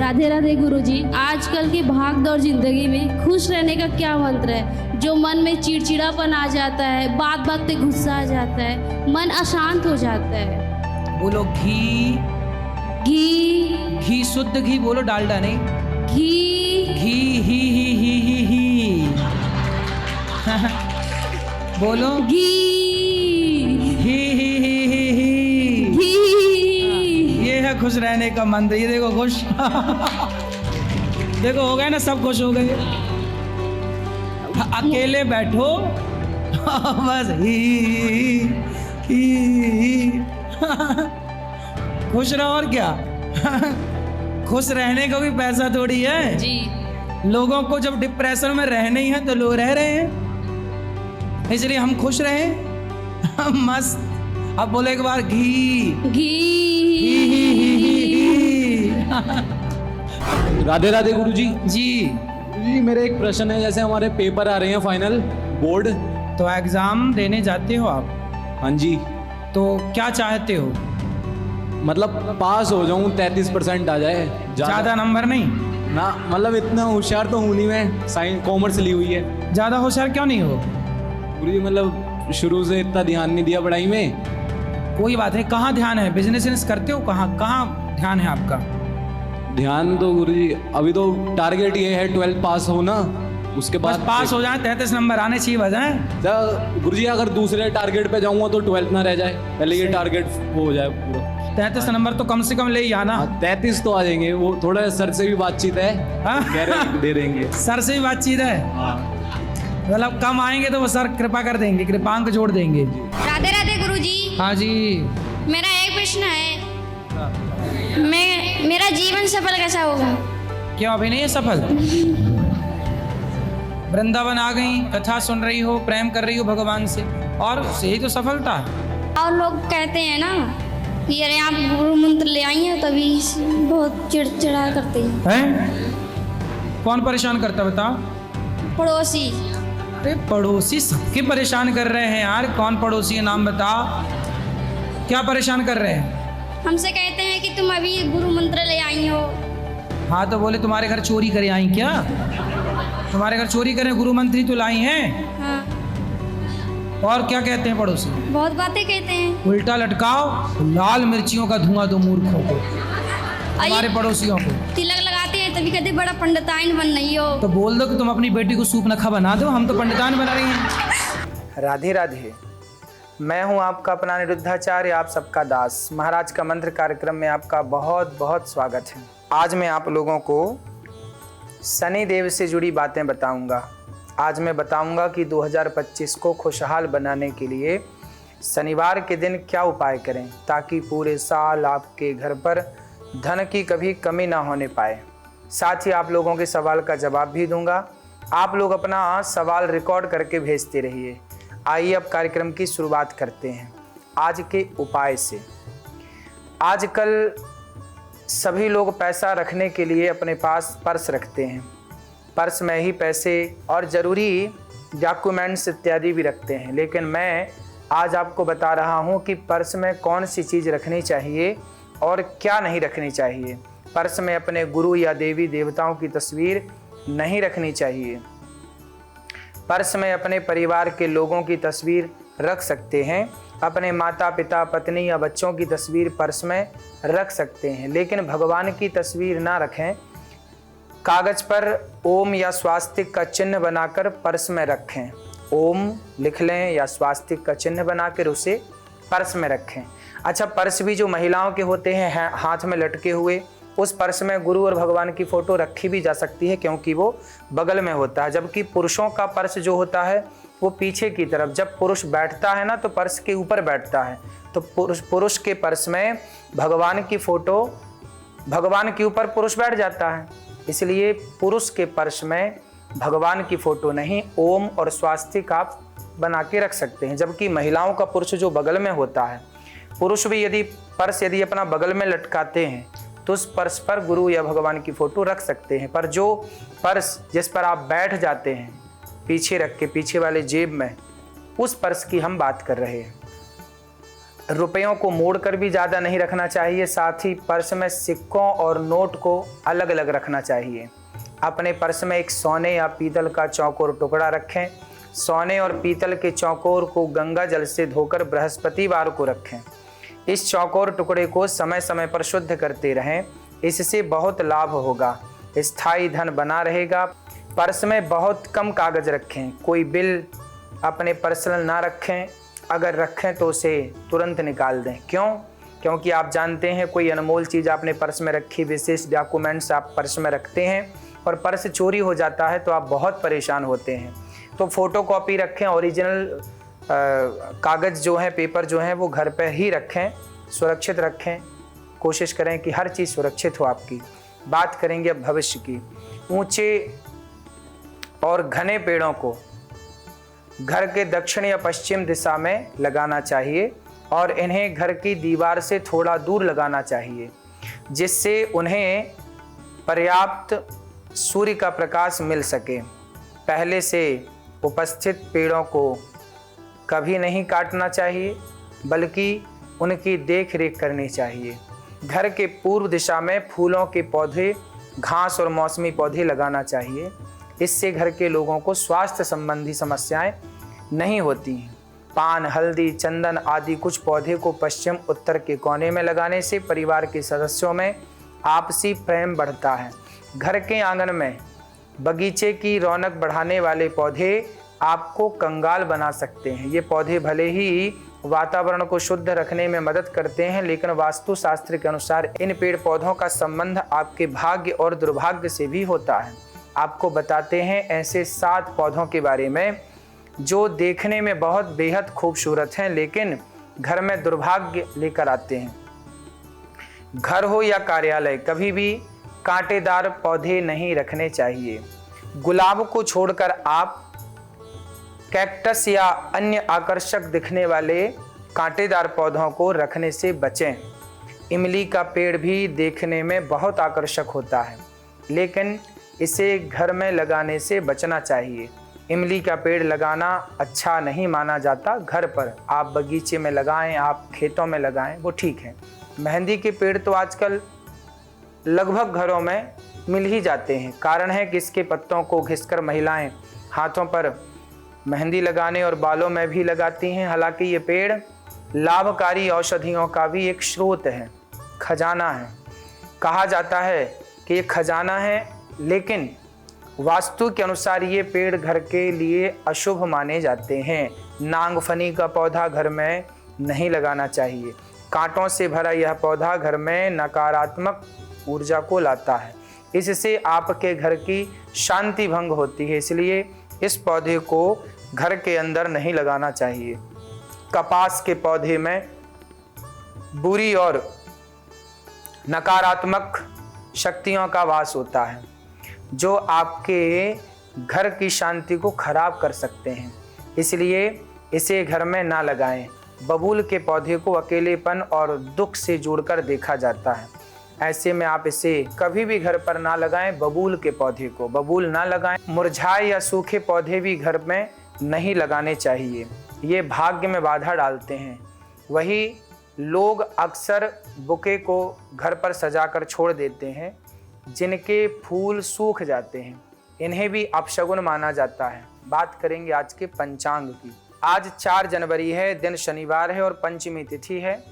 राधे राधे गुरुजी। आजकल की भाग दौड़ जिंदगी में खुश रहने का क्या मंत्र है? जो मन में चिड़चिड़ापन आ जाता है, बात बात पे गुस्सा आ जाता है, मन अशांत हो जाता है। बोलो घी। घी। घी, शुद्ध घी बोलो, डालडा नहीं। घी। घी ही। बोलो घी। ही। ये है खुश रहने का मंत्र। ये देखो खुश। देखो हो गए ना, सब खुश हो गए। अकेले बैठो बस ही। खुश रहो और क्या। खुश रहने का भी पैसा थोड़ी है जी। लोगों को जब डिप्रेशन में रहने ही है तो लोग रह रहे हैं, इसलिए हम खुश रहे। मस्त। अब बोले एक बार घी। राधे राधे गुरुजी। जी। जी मेरे एक प्रश्न है, जैसे हमारे पेपर आ रहे हैं फाइनल बोर्ड। तो एग्जाम देने जाते हो आप? हाँ जी। तो क्या चाहते हो? मतलब पास हो जाऊं, 33% आ जाए। ज्यादा नंबर नहीं ना, मतलब इतना होशियार तो हूँ नहीं मैं, साइंस कॉमर्स ली हुई है। ज्यादा होशियार क्यों नहीं हो? गुरुजी मतलब शुरू से इतना ध्यान नहीं दिया पढ़ाई में। कोई बात नहीं। कहाँ ध्यान है? बिजनेस करते हो? कहाँ ध्यान है आपका? ध्यान तो गुरुजी अभी तो टारगेट ये है 12th पास होना, उसके बस बाद पास हो जाए, 33 नंबर आने चाहिए बस हैं? गुरुजी अगर दूसरे टारगेट पे जाऊंगा तो 12th ना रह जाए, पहले ये टारगेट हो जाए पूरा। 33 नंबर तो कम से कम ले ही आना। 33 तो आ जाएंगे। वो थोड़ा सर से भी बातचीत है, हाँ? कह रहे दे देंगे। सर से भी बातचीत है? मतलब कम आएंगे तो वो सर कृपा कर देंगे, कृपांक जोड़ देंगे। राधे राधे गुरुजी। हाँ जी। मेरा एक प्रश्न है, मेरा जीवन सफल कैसा होगा? क्यों अभी नहीं है सफल? वृंदावन आ गई, कथा सुन रही हो, प्रेम कर रही हो भगवान से, और यही तो सफलता है। और लोग कहते हैं ना कि अरे आप गुरु मंत्र ले आई हैं तभी बहुत चिड़चिड़ा करते हैं? कौन परेशान करता बताओ? पड़ोसी। अरे पड़ोसी सबके परेशान कर रहे हैं यार। कौन पड़ोसी है, नाम बताओ। क्या परेशान कर रहे हैं? हमसे कहते हैं कि तुम अभी गुरु मंत्र ले आई हो। हाँ तो बोले तुम्हारे घर चोरी करे आई क्या? तुम्हारे घर चोरी करें गुरु मंत्री तो लाई हैं। हाँ। और क्या कहते हैं पड़ोसी? बहुत बातें कहते हैं। उल्टा लटकाओ, लाल मिर्चियों का धुआं दो मूर्खों को, हमारे पड़ोसियों को। तिलक लगाते हैं तभी कहते बड़ा पंडिताइन बन रही हो। तो बोल दो कि तुम अपनी बेटी को सूप नखा बना दो, हम तो पंडितान बना रही हैं। राधे राधे। मैं हूं आपका अपना निरुद्धाचार्य, आप सबका दास। महाराज का मंत्र कार्यक्रम में आपका बहुत बहुत स्वागत है। आज मैं आप लोगों को शनि देव से जुड़ी बातें बताऊंगा। आज मैं बताऊंगा कि 2025 को खुशहाल बनाने के लिए शनिवार के दिन क्या उपाय करें ताकि पूरे साल आपके घर पर धन की कभी कमी ना होने पाए। साथ ही आप लोगों के सवाल का जवाब भी दूंगा। आप लोग अपना सवाल रिकॉर्ड करके भेजते रहिए। आइए अब कार्यक्रम की शुरुआत करते हैं आज के उपाय से। आजकल सभी लोग पैसा रखने के लिए अपने पास पर्स रखते हैं। पर्स में ही पैसे और ज़रूरी डॉक्यूमेंट्स इत्यादि भी रखते हैं, लेकिन मैं आज आपको बता रहा हूं कि पर्स में कौन सी चीज़ रखनी चाहिए और क्या नहीं रखनी चाहिए। पर्स में अपने गुरु या देवी देवताओं की तस्वीर नहीं रखनी चाहिए। पर्स में अपने परिवार के लोगों की तस्वीर रख सकते हैं। अपने माता पिता, पत्नी या बच्चों की तस्वीर पर्स में रख सकते हैं, लेकिन भगवान की तस्वीर ना रखें। कागज पर ओम या स्वास्तिक का चिन्ह बनाकर पर्स में रखें। ओम लिख लें या स्वास्तिक का चिन्ह बनाकर उसे पर्स में रखें। अच्छा, पर्स भी जो महिलाओं के होते हैं हाथ में लटके हुए, उस पर्स में गुरु और भगवान की फोटो रखी भी जा सकती है क्योंकि वो बगल में होता है। जबकि पुरुषों का पर्स जो होता है वो पीछे की तरफ, जब पुरुष बैठता है ना तो पर्स के ऊपर बैठता है। तो पुरुष के पर्स में भगवान की फोटो, भगवान के ऊपर पुरुष बैठ जाता है, इसलिए पुरुष के पर्स में भगवान की फोटो नहीं, ओम और स्वास्तिक आप बना के रख सकते हैं। जबकि महिलाओं का पर्स जो बगल में होता है, पुरुष भी यदि पर्स यदि अपना बगल में लटकाते हैं तो उस पर्स पर गुरु या भगवान की फोटो रख सकते हैं। पर जो पर्स जिस पर आप बैठ जाते हैं पीछे रख के, पीछे वाले जेब में, उस पर्स की हम बात कर रहे हैं। रुपयों को मोड़कर भी ज़्यादा नहीं रखना चाहिए। साथ ही पर्स में सिक्कों और नोट को अलग अलग रखना चाहिए। अपने पर्स में एक सोने या पीतल का चौकोर टुकड़ा रखें। सोने और पीतल के चौकोर को गंगा जल से धोकर बृहस्पतिवार को रखें। इस चौकोर टुकड़े को समय समय पर शुद्ध करते रहें, इससे बहुत लाभ होगा, स्थायी धन बना रहेगा। पर्स में बहुत कम कागज रखें, कोई बिल अपने पर्सनल ना रखें, अगर रखें तो उसे तुरंत निकाल दें। क्यों? क्योंकि आप जानते हैं कोई अनमोल चीज़ आपने पर्स में रखी, विशेष डॉक्यूमेंट्स आप पर्स में रखते हैं और पर्स चोरी हो जाता है तो आप बहुत परेशान होते हैं। तो फोटोकॉपी रखें, ओरिजिनल कागज़ जो है, पेपर जो है वो घर पर ही रखें, सुरक्षित रखें। कोशिश करें कि हर चीज़ सुरक्षित हो आपकी। बात करेंगे अब भविष्य की। ऊंचे और घने पेड़ों को घर के दक्षिण या पश्चिम दिशा में लगाना चाहिए और इन्हें घर की दीवार से थोड़ा दूर लगाना चाहिए, जिससे उन्हें पर्याप्त सूर्य का प्रकाश मिल सके। पहले से उपस्थित पेड़ों को कभी नहीं काटना चाहिए, बल्कि उनकी देख रेख करनी चाहिए। घर के पूर्व दिशा में फूलों के पौधे, घास और मौसमी पौधे लगाना चाहिए। इससे घर के लोगों को स्वास्थ्य संबंधी समस्याएं नहीं होती हैं। पान, हल्दी, चंदन आदि कुछ पौधे को पश्चिम उत्तर के कोने में लगाने से परिवार के सदस्यों में आपसी प्रेम बढ़ता है। घर के आंगन में बगीचे की रौनक बढ़ाने वाले पौधे आपको कंगाल बना सकते हैं। ये पौधे भले ही वातावरण को शुद्ध रखने में मदद करते हैं, लेकिन वास्तुशास्त्र के अनुसार इन पेड़ पौधों का संबंध आपके भाग्य और दुर्भाग्य से भी होता है। आपको बताते हैं ऐसे 7 पौधों के बारे में जो देखने में बहुत बेहद खूबसूरत हैं, लेकिन घर में दुर्भाग्य लेकर आते हैं। घर हो या कार्यालय, कभी भी कांटेदार पौधे नहीं रखने चाहिए। गुलाब को छोड़कर आप कैक्टस या अन्य आकर्षक दिखने वाले कांटेदार पौधों को रखने से बचें। इमली का पेड़ भी देखने में बहुत आकर्षक होता है, लेकिन इसे घर में लगाने से बचना चाहिए। इमली का पेड़ लगाना अच्छा नहीं माना जाता। घर पर आप बगीचे में लगाएं, आप खेतों में लगाएं, वो ठीक है। मेहंदी के पेड़ तो आजकल लगभग घरों में मिल ही जाते हैं। कारण है कि इसके पत्तों को घिसकर महिलाएं हाथों पर मेहंदी लगाने और बालों में भी लगाती हैं। हालांकि ये पेड़ लाभकारी औषधियों का भी एक स्रोत है, खजाना है। कहा जाता है कि ये खजाना है, लेकिन वास्तु के अनुसार ये पेड़ घर के लिए अशुभ माने जाते हैं। नांगफनी का पौधा घर में नहीं लगाना चाहिए। कांटों से भरा यह पौधा घर में नकारात्मक ऊर्जा को लाता है। इससे आपके घर की शांति भंग होती है, इसलिए इस पौधे को घर के अंदर नहीं लगाना चाहिए। कपास के पौधे में बुरी और नकारात्मक शक्तियों का वास होता है, जो आपके घर की शांति को खराब कर सकते हैं, इसलिए इसे घर में ना लगाएं। बबूल के पौधे को अकेलेपन और दुख से जोड़कर देखा जाता है। ऐसे में आप इसे कभी भी घर पर ना लगाएं। बबूल के पौधे को बबूल ना लगाएं। मुरझाए या सूखे पौधे भी घर में नहीं लगाने चाहिए, ये भाग्य में बाधा डालते हैं। वही लोग अक्सर बुके को घर पर सजाकर छोड़ देते हैं, जिनके फूल सूख जाते हैं, इन्हें भी अपशगुन माना जाता है। बात करेंगे आज के पंचांग की। आज 4 जनवरी है, दिन शनिवार है और पंचमी तिथि है।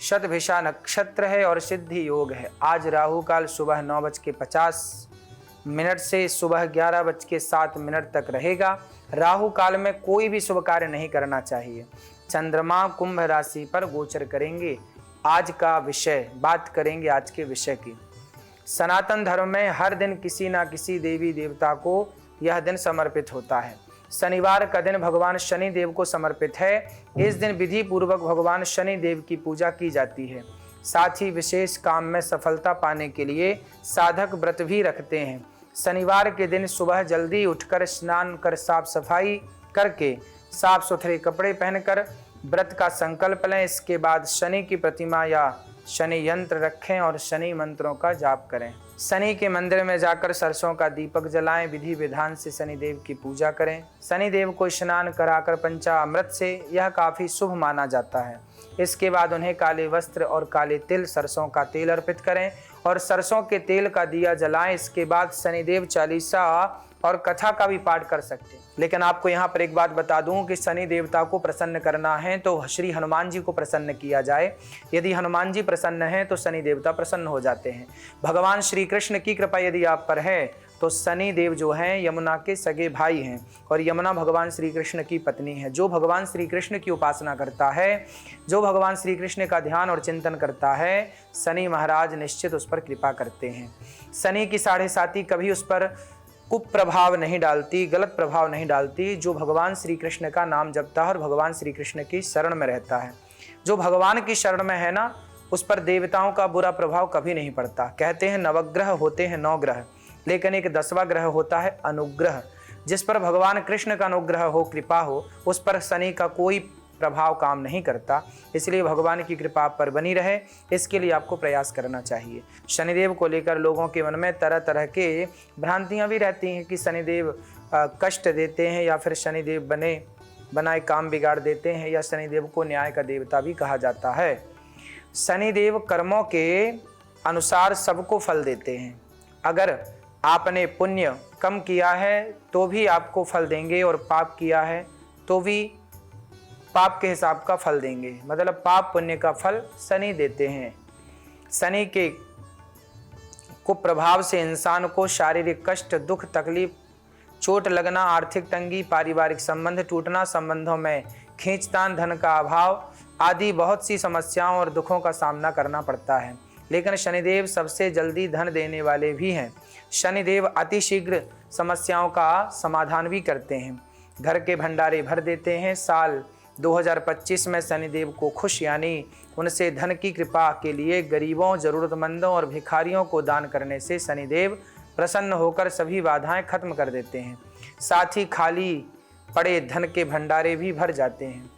शतभिषा नक्षत्र है और सिद्धि योग है। आज राहु काल सुबह 9:50 से सुबह 11:07 तक रहेगा। राहु काल में कोई भी शुभ कार्य नहीं करना चाहिए। चंद्रमा कुंभ राशि पर गोचर करेंगे। आज का विषय, बात करेंगे आज के विषय की। सनातन धर्म में हर दिन किसी ना किसी देवी देवता को यह दिन समर्पित होता है। शनिवार का दिन भगवान शनि देव को समर्पित है। इस दिन विधि पूर्वक भगवान शनि देव की पूजा की जाती है। साथ ही विशेष काम में सफलता पाने के लिए साधक व्रत भी रखते हैं। शनिवार के दिन सुबह जल्दी उठकर स्नान कर साफ सफाई करके साफ सुथरे कपड़े पहनकर व्रत का संकल्प लें। इसके बाद शनि की प्रतिमा या शनि यंत्र रखें और शनि मंत्रों का जाप करें। शनि के मंदिर में जाकर सरसों का दीपक जलाएं। विधि विधान से शनिदेव की पूजा करें। शनिदेव को स्नान कराकर पंचामृत से, यह काफ़ी शुभ माना जाता है। इसके बाद उन्हें काले वस्त्र और काले तिल, सरसों का तेल अर्पित करें और सरसों के तेल का दिया जलाएं। इसके बाद शनिदेव चालीसा और कथा का भी पाठ कर सकते हैं। लेकिन आपको यहाँ पर एक बात बता दूं कि शनि देवता को प्रसन्न करना है तो श्री हनुमान जी को प्रसन्न किया जाए। यदि हनुमान जी प्रसन्न हैं तो शनि देवता प्रसन्न हो जाते हैं। भगवान श्री कृष्ण की कृपा यदि आप पर है तो शनि देव जो हैं यमुना के सगे भाई हैं और यमुना भगवान श्री कृष्ण की पत्नी है। जो भगवान श्री कृष्ण की उपासना करता है, जो भगवान श्री कृष्ण का ध्यान और चिंतन करता है, शनि महाराज निश्चित उस पर कृपा करते हैं। शनि की 7.5 कभी उस पर कुप्रभाव नहीं डालती, गलत प्रभाव नहीं डालती। जो भगवान श्री कृष्ण का नाम जपता है और भगवान श्री कृष्ण की शरण में रहता है, जो भगवान की शरण में है ना, उस पर देवताओं का बुरा प्रभाव कभी नहीं पड़ता। कहते हैं नवग्रह होते हैं 9 ग्रह, लेकिन एक 10वां ग्रह होता है अनुग्रह। जिस पर भगवान कृष्ण का अनुग्रह हो, कृपा हो, उस पर शनि का कोई प्रभाव काम नहीं करता। इसलिए भगवान की कृपा आप पर बनी रहे, इसके लिए आपको प्रयास करना चाहिए। शनिदेव को लेकर लोगों के मन में तरह तरह के भ्रांतियां भी रहती हैं कि शनिदेव कष्ट देते हैं या फिर शनिदेव बनाए काम बिगाड़ देते हैं या शनिदेव को न्याय का देवता भी कहा जाता है। शनिदेव कर्मों के अनुसार सबको फल देते हैं। अगर आपने पुण्य कम किया है तो भी आपको फल देंगे और पाप किया है तो भी पाप के हिसाब का फल देंगे। मतलब पाप पुण्य का फल शनि देते हैं। शनि के कुप्रभाव से इंसान को शारीरिक कष्ट, दुख, तकलीफ, चोट लगना, आर्थिक तंगी, पारिवारिक संबंध टूटना, संबंधों में खींचतान, धन का अभाव आदि बहुत सी समस्याओं और दुखों का सामना करना पड़ता है। लेकिन शनिदेव सबसे जल्दी धन देने वाले भी हैं। शनिदेव अतिशीघ्र समस्याओं का समाधान भी करते हैं, घर के भंडारे भर देते हैं। साल 2025 में शनिदेव को खुश यानी उनसे धन की कृपा के लिए गरीबों, जरूरतमंदों और भिखारियों को दान करने से शनिदेव प्रसन्न होकर सभी बाधाएं खत्म कर देते हैं। साथ ही खाली पड़े धन के भंडारे भी भर जाते हैं।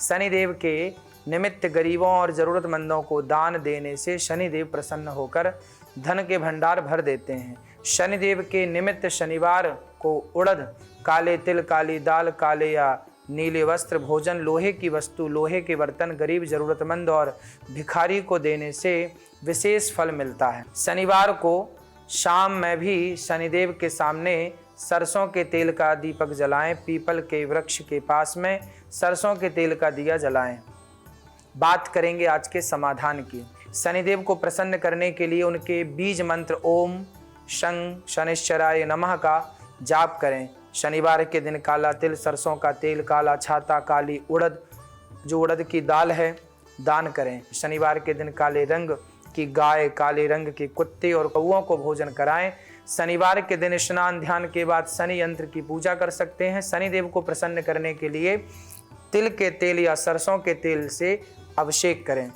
शनिदेव के निमित्त गरीबों और ज़रूरतमंदों को दान देने से शनिदेव प्रसन्न होकर धन के भंडार भर देते हैं। शनिदेव के निमित्त शनिवार को उड़द, काले तिल, काली दाल, काले या नीले वस्त्र, भोजन, लोहे की वस्तु, लोहे के बर्तन गरीब, ज़रूरतमंद और भिखारी को देने से विशेष फल मिलता है। शनिवार को शाम में भी शनिदेव के सामने सरसों के तेल का दीपक जलाएं। पीपल के वृक्ष के पास में सरसों के तेल का दिया जलाएं। बात करेंगे आज के समाधान की। शनिदेव को प्रसन्न करने के लिए उनके बीज मंत्र ओम शं शनिश्चराय नमः का जाप करें। शनिवार के दिन काला तिल, सरसों का तेल, काला छाता, काली उड़द, जो उड़द की दाल है, दान करें। शनिवार के दिन काले रंग की गाय, काले रंग के कुत्ते और कौओं को भोजन कराएं। शनिवार के दिन स्नान ध्यान के बाद शनि यंत्र की पूजा कर सकते हैं। शनिदेव को प्रसन्न करने के लिए तिल के तेल या सरसों के तेल से अभिषेक करें।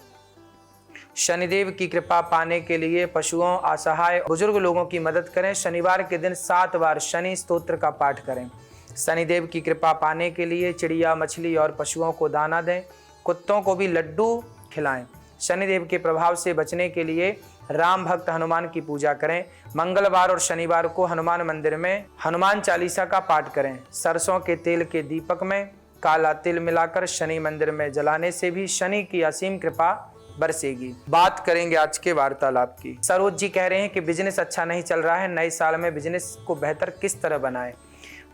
शनिदेव की कृपा पाने के लिए पशुओं, असहाय बुजुर्ग लोगों की मदद करें। शनिवार के दिन 7 बार शनि स्तोत्र का पाठ करें। शनिदेव की कृपा पाने के लिए चिड़िया, मछली और पशुओं को दाना दें। कुत्तों को भी लड्डू खिलाएं। शनिदेव के प्रभाव से बचने के लिए राम भक्त हनुमान की पूजा करें। मंगलवार और शनिवार को हनुमान मंदिर में हनुमान चालीसा का पाठ करें। सरसों के तेल के दीपक में काला तिल मिलाकर शनि मंदिर में जलाने से भी शनि की असीम कृपा बरसेगी। बात करेंगे आज के वार्तालाप की। सरोज जी कह रहे हैं कि बिजनेस अच्छा नहीं चल रहा है, नए साल में बिजनेस को बेहतर किस तरह बनाएं।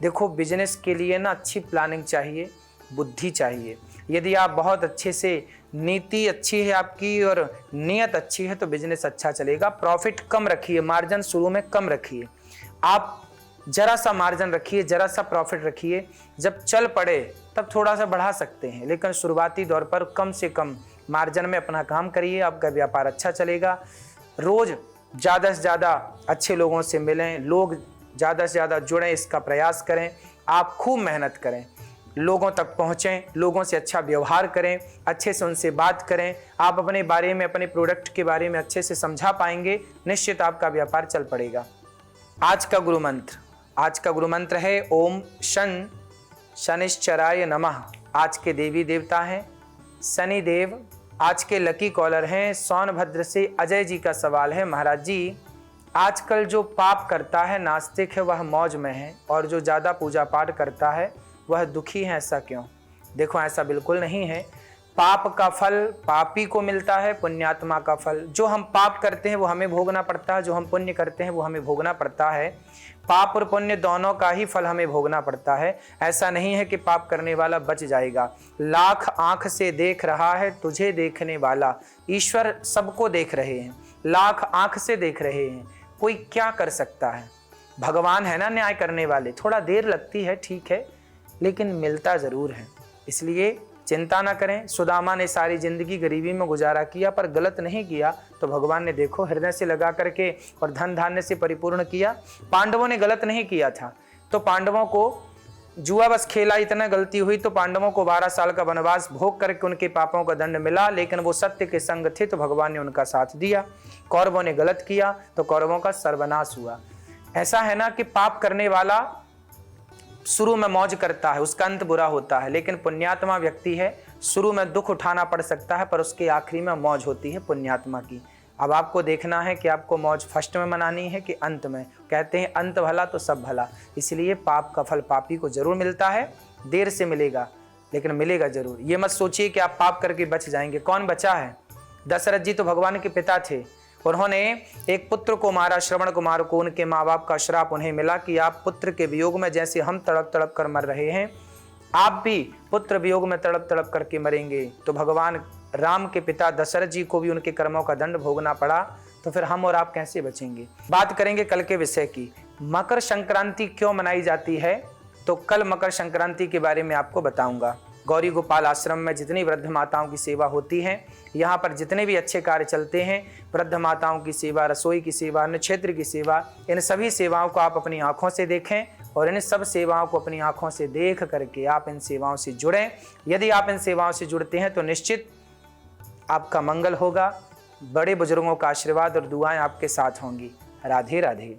देखो, बिजनेस के लिए ना अच्छी प्लानिंग चाहिए, बुद्धि चाहिए। यदि आप बहुत अच्छे से, नीति अच्छी है आपकी और नियत अच्छी है तो बिजनेस अच्छा चलेगा। प्रॉफिट कम रखिए, मार्जिन शुरू में कम रखिए। आप जरा सा मार्जिन रखिए, जरा सा प्रॉफिट रखिए। जब चल पड़े तब थोड़ा सा बढ़ा सकते हैं, लेकिन शुरुआती दौर पर कम से कम मार्जिन में अपना काम करिए, आपका व्यापार अच्छा चलेगा। रोज ज़्यादा से ज़्यादा अच्छे लोगों से मिलें, लोग ज़्यादा से ज़्यादा जुड़ें, इसका प्रयास करें। आप खूब मेहनत करें, लोगों तक पहुँचें, लोगों से अच्छा व्यवहार करें, अच्छे से उनसे बात करें। आप अपने बारे में, अपने प्रोडक्ट के बारे में अच्छे से समझा पाएंगे, निश्चित आपका व्यापार चल पड़ेगा। आज का गुरु मंत्र है ओम शं शनिश्चराय नमः। आज के देवी देवता हैं शनिदेव। आज के लकी कॉलर हैं सोनभद्र से अजय जी का सवाल है, महाराज जी आजकल जो पाप करता है, नास्तिक है, वह मौज में है, और जो ज़्यादा पूजा पाठ करता है वह दुखी है। ऐसा क्यों? देखो, ऐसा बिल्कुल नहीं है। पाप का फल पापी को मिलता है, पुण्यात्मा का फल, जो हम पाप करते हैं वो हमें भोगना पड़ता है, जो हम पुण्य करते हैं वो हमें भोगना पड़ता है। पाप और पुण्य दोनों का ही फल हमें भोगना पड़ता है। ऐसा नहीं है कि पाप करने वाला बच जाएगा। लाख आंख से देख रहा है तुझे देखने वाला, ईश्वर सबको देख रहे हैं, लाख आंख से देख रहे हैं। कोई क्या कर सकता है? भगवान है ना न्याय करने वाले। थोड़ा देर लगती है, ठीक है, लेकिन मिलता ज़रूर है। इसलिए चिंता ना करें। सुदामा ने सारी जिंदगी गरीबी में गुजारा किया, पर गलत नहीं किया, तो भगवान ने देखो हृदय से लगा करके और धन धान्य से परिपूर्ण किया। पांडवों ने गलत नहीं किया था, तो पांडवों को जुआ बस खेला, इतना गलती हुई तो पांडवों को 12 साल का वनवास भोग करके उनके पापों का दंड मिला, लेकिन वो सत्य के संग थे तो भगवान ने उनका साथ दिया। कौरवों ने गलत किया तो कौरवों का सर्वनाश हुआ। ऐसा है ना कि पाप करने वाला शुरू में मौज करता है, उसका अंत बुरा होता है, लेकिन पुण्यात्मा व्यक्ति है, शुरू में दुख उठाना पड़ सकता है, पर उसके आखिरी में मौज होती है पुण्यात्मा की। अब आपको देखना है कि आपको मौज फर्स्ट में मनानी है कि अंत में। कहते हैं अंत भला तो सब भला, इसलिए पाप का फल पापी को जरूर मिलता है, देर से मिलेगा लेकिन मिलेगा जरूर। ये मत सोचिए कि आप पाप करके बच जाएंगे। कौन बचा है? दशरथ जी तो भगवान के पिता थे, उन्होंने एक पुत्र को मारा, श्रवण कुमार को। उनके माँ बाप का श्राप उन्हें मिला कि आप पुत्र के वियोग में जैसे हम तड़प तड़प कर मर रहे हैं, आप भी पुत्र वियोग में तड़प तड़प करके मरेंगे। तो भगवान राम के पिता दशरथ जी को भी उनके कर्मों का दंड भोगना पड़ा, तो फिर हम और आप कैसे बचेंगे? बात करेंगे कल के विषय की। मकर संक्रांति क्यों मनाई जाती है, तो कल मकर संक्रांति के बारे में आपको बताऊंगा। गौरी गोपाल आश्रम में जितनी वृद्ध माताओं की सेवा होती है, यहाँ पर जितने भी अच्छे कार्य चलते हैं, वृद्ध माताओं की सेवा, रसोई की सेवा, अन्न क्षेत्र की सेवा, इन सभी सेवाओं को आप अपनी आंखों से देखें और इन सब सेवाओं को अपनी आंखों से देख करके आप इन सेवाओं से जुड़ें। यदि आप इन सेवाओं से जुड़ते हैं तो निश्चित आपका मंगल होगा। बड़े बुजुर्गों का आशीर्वाद और दुआएं आपके साथ होंगी। राधे राधे।